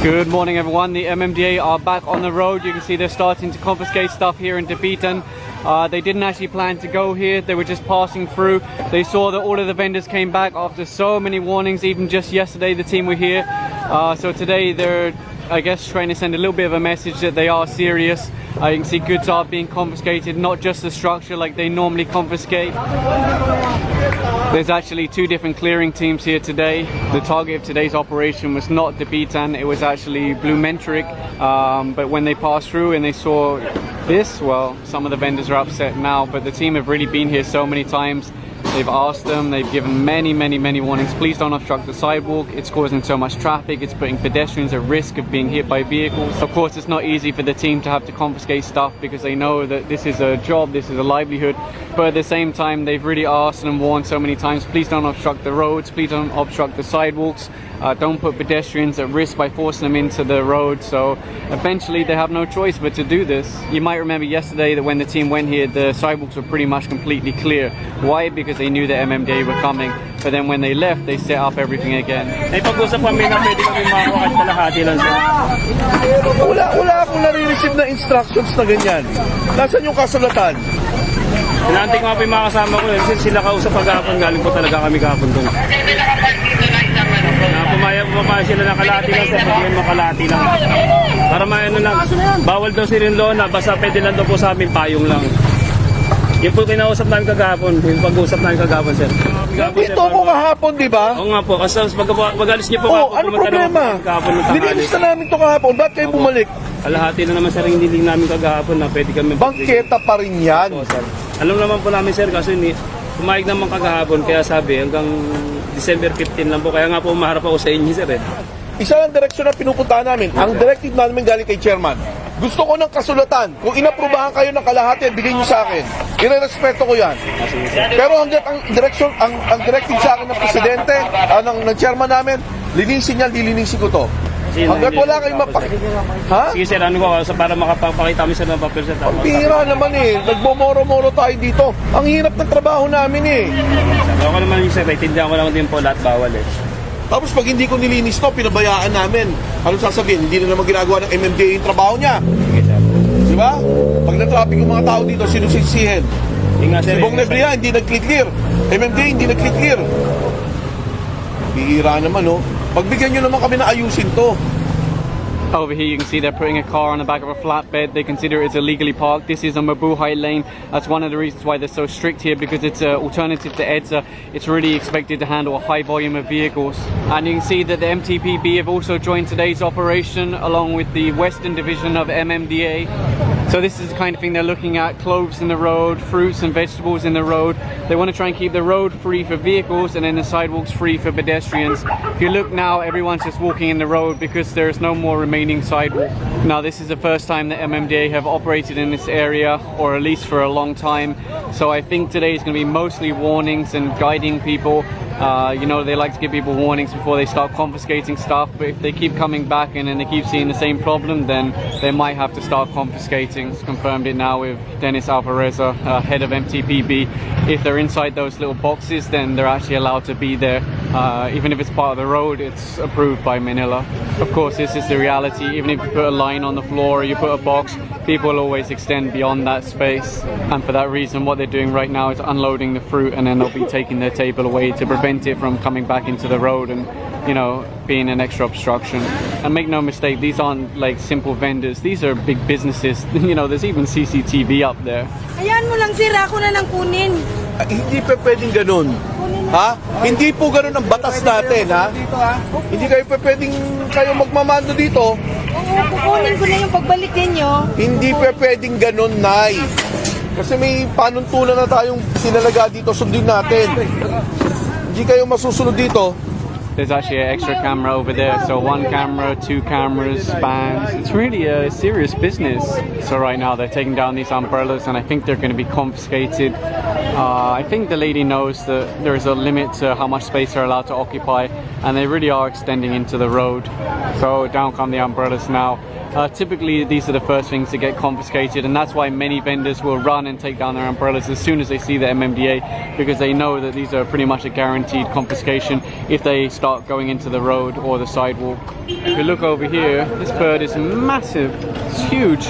Good morning everyone, the MMDA are back on the road. You can see they're starting to confiscate stuff here in Dapitan. They didn't actually plan to go here, they were just passing through. They saw that all of the vendors came back after so many warnings. Even just yesterday the team were here. So today they're, I guess, trying to send a little bit of a message that they are serious. You can see goods are being confiscated, not just the structure like they normally confiscate. There's actually two different clearing teams here today. The target of today's operation was not Dapitan, it was actually Blumentritt. But when they passed through and they saw this, well, some of the vendors are upset now, but the team have really been here so many times. They've asked them, they've given many warnings. Please don't obstruct the sidewalk. It's causing so much traffic. It's putting pedestrians at risk of being hit by vehicles. Of course, it's not easy for the team to have to confiscate stuff because they know that this is a job, this is a livelihood. But at the same time, they've really asked and warned so many times, please don't obstruct the roads, please don't obstruct the sidewalks. Don't put pedestrians at risk by forcing them into the road. So eventually they have no choice but to do this. You might remember yesterday that when the team went here, the sidewalks were pretty much completely clear. Why? Because they knew the MMDA were coming. But then when they left, they set up everything again. May pag-usap kami na pwede kami makakuha at kalahati lang sir. Wala akong nare-receive na instructions na ganyan. Nasaan yung kasulatan? Inaantay ko nga pa yung mga kasama ko. Sila kausap pag-aapon. Galing po talaga kami kahapon doon. Pumaya sila na kalahati lang sir. Pwede yun makalahati lang. Para maano lang. Bawal daw sila yung lona. Basta pwede lang daw po sa amin payong lang. Yung po kinausap namin kagahapon. Yung pag-usap namin kagahapon sir. Nandito ako kahapon, di ba? Oo nga po. Kasi pag-alis niyo po kahapon. Ano problema? Nilinis na namin ito kahapon. Ba't kayo bumalik? Kalahati na naman sir. Hindi namin kagahapon na pwede kami. Bangketa pa rin yan. Oo, sir. Alam naman po namin sir. Kasi pumayag naman kagahapon. Kaya sabi hanggang December 15 lang po. Kaya nga po maharap ako sa inyo sir eh. Isa lang direksyon na pinupuntahan namin. Ang directive namin galing kay chairman. Gusto ko ng kasulatan. Kung inaprubahan kayo ng kalahati, bigay niyo sa akin. Irerespeto ko yan. Pero hanggat ang direksyon, ang directive sa akin ng presidente, ng chairman namin, linisin yan, lilinisin ko to. Hanggat wala kayong Ha? Sige sir, ano ko para makapakita kami sa ng papel sir. Ang bihira naman eh. Nagmomoro-moro tayo dito. Ang hirap ng trabaho namin eh. Ako naman yung sir, itindihan ko lang din po lahat bawal eh. Tapos pag hindi ko nilinis to, pinabayaan namin. Anong sasabihin? Hindi na naman ginagawa ng MMDA yung trabaho niya. Di ba? Pag na-traffic yung mga tao dito, sinusisihin. Si Blumentritt hindi nag-clear. MMDA hindi nag-clear. Bihira naman, oh. Pagbigyan nyo naman kami na ayusin to. Over here you can see they're putting a car on the back of a flatbed. They consider it illegally parked. This is a Mabuhay lane. That's one of the reasons why they're so strict here, because it's an alternative to EDSA. It's really expected to handle a high volume of vehicles. And you can see that the MTPB have also joined today's operation along with the Western Division of MMDA. So this is the kind of thing they're looking at: cloves in the road, fruits and vegetables in the road. They want to try and keep the road free for vehicles and then the sidewalks free for pedestrians. If you look now, everyone's just walking in the road because there's no more remaining sidewalk. Now this is the first time that MMDA have operated in this area, or at least for a long time. So I think today is going to be mostly warnings and guiding people. You know, they like to give people warnings before they start confiscating stuff, but if they keep coming back and then they keep seeing the same problem, then they might have to start confiscating. It's confirmed it now with Dennis Alvareza, head of MTPB. If they're inside those little boxes, then they're actually allowed to be there. Even if it's part of the road, it's approved by Manila. Of course, this is the reality. Even if you put a line on the floor or you put a box, people will always extend beyond that space. And for that reason, what they're doing right now is unloading the fruit, and then they'll be taking their table away to prevent it from coming back into the road and, you know, being an extra obstruction. And make no mistake, these aren't like simple vendors. These are big businesses. You know, there's even CCTV up there. Ayan mo lang sir, ako na lang kunin. Hindi pa pwedeng ganun. Ha? Hindi po ganun ang batas natin, ha? Hindi kayo pwedeng kayo magmamando dito. Oo, kukunin ko na yung pagbalik ninyo. Hindi pa pwedeng ganun, Nay. Kasi may panuntunan na tayong sinalaga dito, sundin natin. Hindi kayo masusunod dito. There's actually an extra camera over there, so one camera, two cameras, spans. It's really a serious business. So right now they're taking down these umbrellas, and I think they're going to be confiscated. I think the lady knows that there's a limit to how much space they're allowed to occupy, and they really are extending into the road. So down come the umbrellas now. typically these are the first things to get confiscated, and that's why many vendors will run and take down their umbrellas as soon as they see the MMDA, because they know that these are pretty much a guaranteed confiscation if they start going into the road or the sidewalk. If you look over here, this bird is massive, it's huge.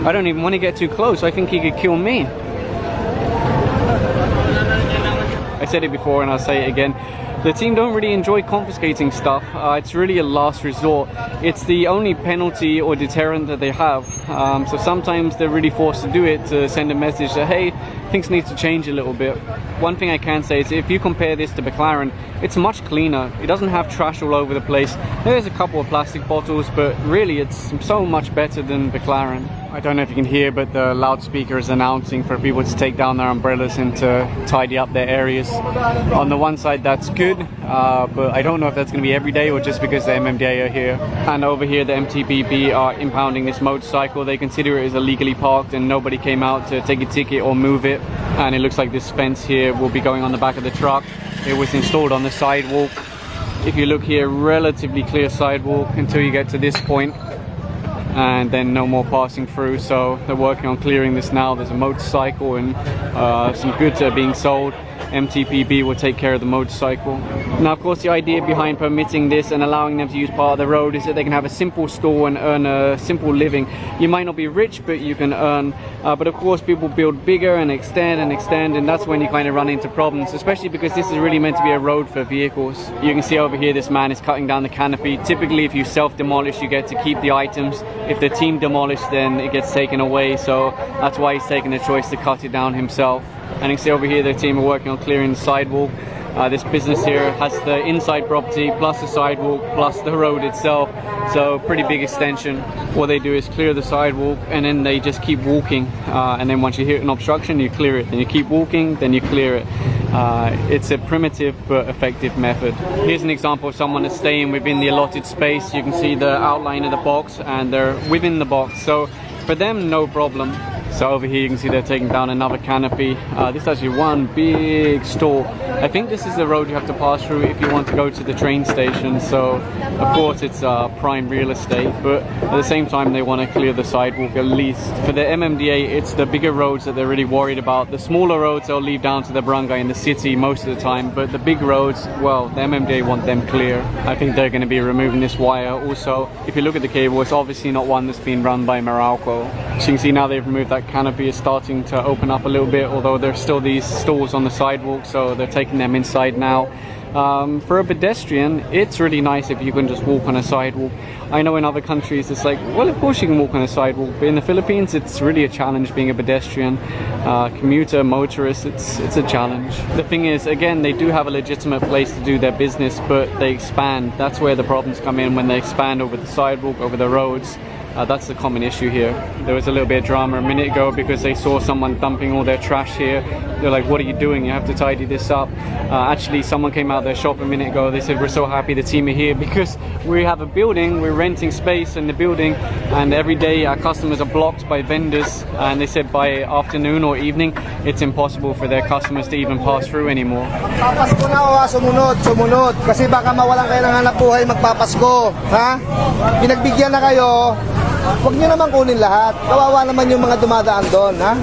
I don't even want to get too close, I think he could kill me. I said it before and I'll say it again. The team don't really enjoy confiscating stuff. It's really a last resort. It's the only penalty or deterrent that they have. So sometimes they're really forced to do it to send a message that, hey, things need to change a little bit. One thing I can say is if you compare this to McLaren, it's much cleaner. It doesn't have trash all over the place. There's a couple of plastic bottles, but really it's so much better than McLaren. I don't know if you can hear, but the loudspeaker is announcing for people to take down their umbrellas and to tidy up their areas. On the one side, that's good, but I don't know if that's going to be every day or just because the MMDA are here. And over here, the MTBB are impounding this motorcycle. They consider it as illegally parked and nobody came out to take a ticket or move it. And it looks like this fence here will be going on the back of the truck. It was installed on the sidewalk. If you look here, relatively clear sidewalk until you get to this point. And then no more passing through, so they're working on clearing this now. There's a motorcycle and some goods are being sold. MTPB will take care of the motorcycle. Now, of course, the idea behind permitting this and allowing them to use part of the road is that they can have a simple store and earn a simple living. You might not be rich, but you can earn. But of course, people build bigger and extend, and that's when you kind of run into problems, especially because this is really meant to be a road for vehicles. You can see over here, this man is cutting down the canopy. Typically, if you self-demolish, you get to keep the items. If the team demolish, then it gets taken away. So that's why he's taking the choice to cut it down himself. And you can see over here the team are working on clearing the sidewalk. This business here has the inside property plus the sidewalk plus the road itself, so pretty big extension. What they do is clear the sidewalk and then they just keep walking, and then once you hit an obstruction you clear it, then you keep walking, then you clear it. It's a primitive but effective method. Here's an example of someone that's staying within the allotted space. You can see the outline of the box and they're within the box, so for them no problem. So over here you can see they're taking down another canopy. This is actually one big store. I think this is the road you have to pass through if you want to go to the train station. So of course it's prime real estate, but at the same time they want to clear the sidewalk at least. For the MMDA, it's the bigger roads that they're really worried about. The smaller roads they'll leave down to the barangay in the city most of the time, but the big roads, well, the MMDA want them clear. I think they're going to be removing this wire also. If you look at the cable, it's obviously not one that's been run by Meralco. So you can see now they've removed that canopy. Is starting to open up a little bit, although there's still these stalls on the sidewalk, so they're taking them inside now. For a pedestrian, it's really nice if you can just walk on a sidewalk. I know in other countries it's like, well, of course you can walk on a sidewalk, but in the Philippines it's really a challenge being a pedestrian, commuter, motorist. It's a challenge. The thing is, again, they do have a legitimate place to do their business, but they expand. That's where the problems come in, when they expand over the sidewalk, over the roads. That's the common issue here. There was a little bit of drama a minute ago because they saw someone dumping all their trash here. They're like, what are you doing? You have to tidy this up. Actually, someone came out of their shop a minute ago. They said, we're so happy the team are here because we have a building, we're renting space in the building, and every day our customers are blocked by vendors, and they said by afternoon or evening, it's impossible for their customers to even pass through anymore. Magpapasko na o, sumunod. Kasi baka mawalan kayo ng hanap buhay magpapasko. Ha? Pinagbigyan na kayo. Huwag nyo naman kunin lahat. Kawawa naman yung mga dumadaan doon, ha?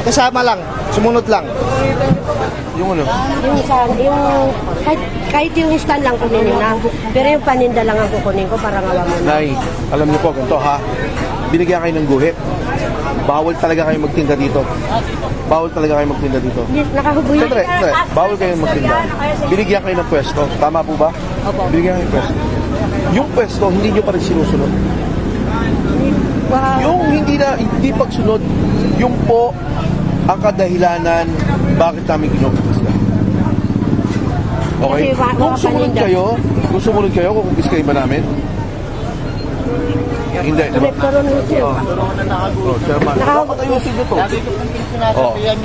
Kasama lang, sumunod lang. Yung ano? Kahit yung stand lang kunin nyo na. Pero yung paninda lang ang kukunin ko para ngawa mo na. Nay, alam niyo po, ganito ha. Binigyan kayo ng guhit. Bawal talaga kayo magtinda dito. Bawal talaga kayo magtinda dito. Nakahuboy. Sandali. Bawal kayo magtinda. Binigyan kayo ng pwesto. Tama po ba? Opo. Binigyan kayo ng pwesto. Yung pwesto, hindi nyo pa rin sinusunod. Wow. Yung hindi pagsunod, yung po ang kadahilanan bakit namin kinukumpis. Okay? Kung sumunod kayo, kukumpiskahin ba namin? Hindi, diba? Chairman, dapat ayusin nyo to.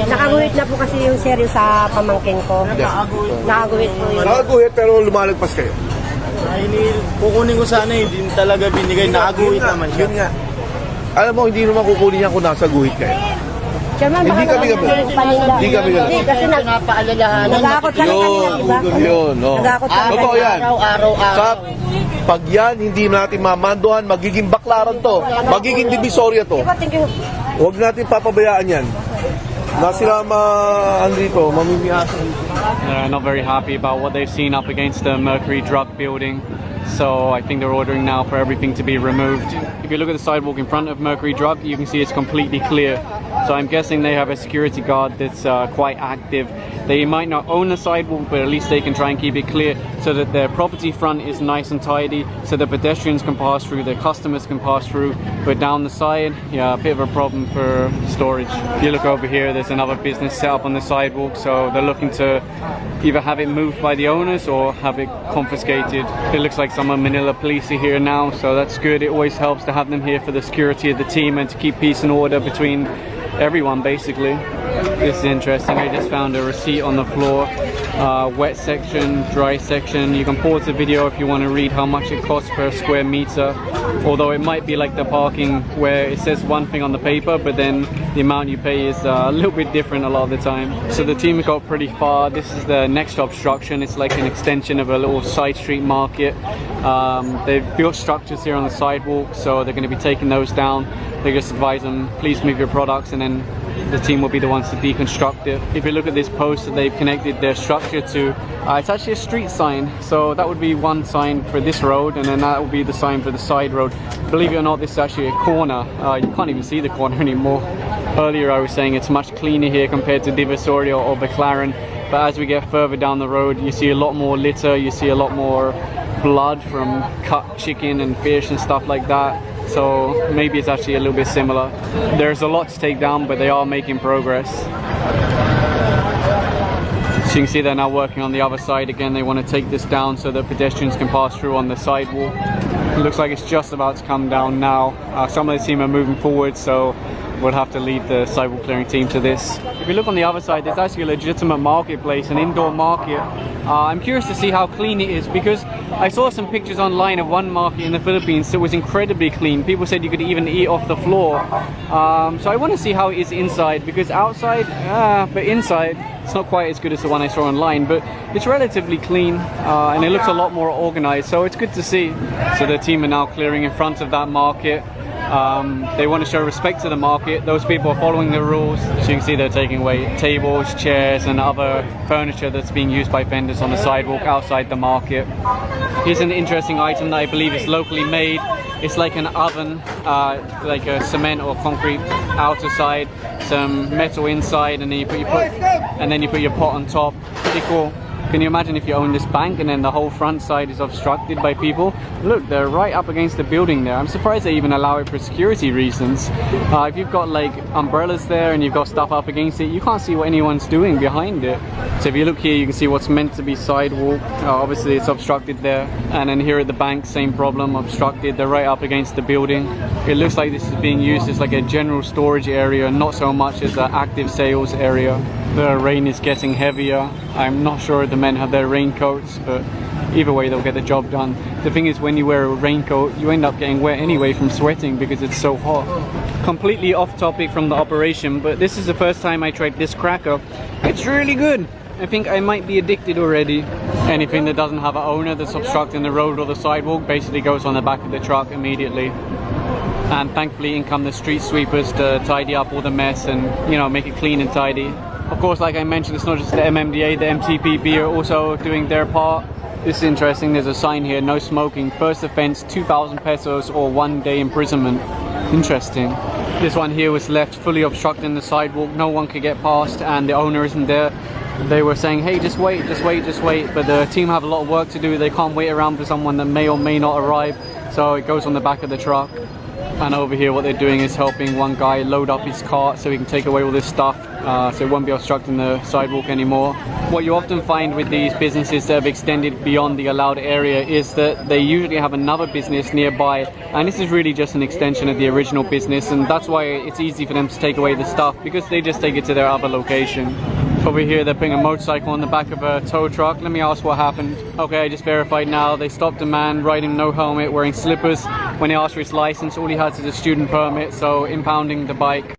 Nakaguhit na po kasi yung seryo sa pamangkin ko. Nakaguhit po yun. Nakaguhit pero lumalagpas kayo. Kukunin ko sana hindi talaga binigay, nakaguhit naman siya. Yun nga. Alam mo, hindi naman kukunin yan kung nasa guhit kayo. Hindi kami gabi. Hindi kami gabi. Kasi nagpaalalahan. Nagakot sa kanila, diba? Yun, no. Nagakot sa Totoo yan. Araw-araw. Pag yan, hindi natin mamanduhan, magiging baklaran to, magiging divisorya to. Thank you. Huwag natin papabayaan yan. Na sila mamimiyasan. They're not very happy about what they've seen up against the Mercury Drug building. So I think they're ordering now for everything to be removed. If you look at the sidewalk in front of Mercury Drug, you can see it's completely clear. So I'm guessing they have a security guard that's quite active. They might not own the sidewalk, but at least they can try and keep it clear so that their property front is nice and tidy, so the pedestrians can pass through, their customers can pass through. But down the side, yeah, a bit of a problem for storage. If you look over here, there's another business set up on the sidewalk, so they're looking to either have it moved by the owners or have it confiscated. It looks like some of Manila police are here now, so that's good. It always helps to have them here for the security of the team and to keep peace and order between everyone, basically. This is interesting. I just found a receipt on the floor. Wet section, dry section. You can pause the video if you want to read how much it costs per square meter. Although it might be like the parking where it says one thing on the paper, but then the amount you pay is a little bit different a lot of the time. So the team got pretty far. This is the next obstruction. It's like an extension of a little side street market. They've built structures here on the sidewalk, so they're going to be taking those down. They just advise them, please move your products, and then the team will be the ones to deconstruct it. If you look at this post that they've connected their structure to, it's actually a street sign. So that would be one sign for this road, and then that would be the sign for the side road. Believe it or not, this is actually a corner. You can't even see the corner anymore. Earlier I was saying it's much cleaner here compared to Divisoria or Baclaran, but as we get further down the road, you see a lot more litter, you see a lot more blood from cut chicken and fish and stuff like that. So maybe it's actually a little bit similar. There's a lot to take down, but they are making progress. So you can see they're now working on the other side. Again, they want to take this down so that pedestrians can pass through on the sidewalk. It looks like it's just about to come down now. Some of the team are moving forward, so we'll have to leave the sidewalk clearing team to this. If you look on the other side, there's actually a legitimate marketplace, an indoor market. I'm curious to see how clean it is, because I saw some pictures online of one market in the Philippines that was incredibly clean. People said you could even eat off the floor. So I want to see how it is inside, because outside, but inside, it's not quite as good as the one I saw online, but it's relatively clean and it looks a lot more organized, so it's good to see. So the team are now clearing in front of that market. They want to show respect to the market. Those people are following the rules. So you can see they're taking away tables, chairs and other furniture that's being used by vendors on the sidewalk outside the market. Here's an interesting item that I believe is locally made. It's like an oven, like a cement or concrete outer side, some metal inside, and then you put your pot on top. Pretty cool. Can you imagine if you own this bank and then the whole front side is obstructed by people? Look, they're right up against the building there. I'm surprised they even allow it for security reasons. If you've got like umbrellas there and you've got stuff up against it, you can't see what anyone's doing behind it. So if you look here, you can see what's meant to be sidewalk. Obviously it's obstructed there. And then here at the bank, same problem, obstructed. They're right up against the building. It looks like this is being used as like a general storage area, not so much as an active sales area. The rain is getting heavier. I'm not sure if the men have their raincoats, but either way they'll get the job done. The thing is, when you wear a raincoat, you end up getting wet anyway from sweating because it's so hot. Completely off topic from the operation, but this is the first time I tried this cracker. It's really good. I think I might be addicted already. Anything that doesn't have an owner that's obstructing the road or the sidewalk basically goes on the back of the truck immediately. And thankfully in come the street sweepers to tidy up all the mess and, you know, make it clean and tidy. Of course, like I mentioned, it's not just the MMDA, the MTPB are also doing their part. This is interesting, there's a sign here, no smoking. First offense, 2,000 pesos or 1 day imprisonment. Interesting. This one here was left fully obstructing the sidewalk. No one could get past and the owner isn't there. They were saying, hey, just wait, just wait, just wait. But the team have a lot of work to do. They can't wait around for someone that may or may not arrive. So it goes on the back of the truck. And over here what they're doing is helping one guy load up his cart so he can take away all this stuff, so it won't be obstructing the sidewalk anymore. What you often find with these businesses that have extended beyond the allowed area is that they usually have another business nearby, and this is really just an extension of the original business, and that's why it's easy for them to take away the stuff, because they just take it to their other location. Over here they're putting a motorcycle on the back of a tow truck. Let me ask what happened. Okay, I just verified now. They stopped a man riding no helmet, wearing slippers. When he asked for his license, all he had is a student permit, so impounding the bike.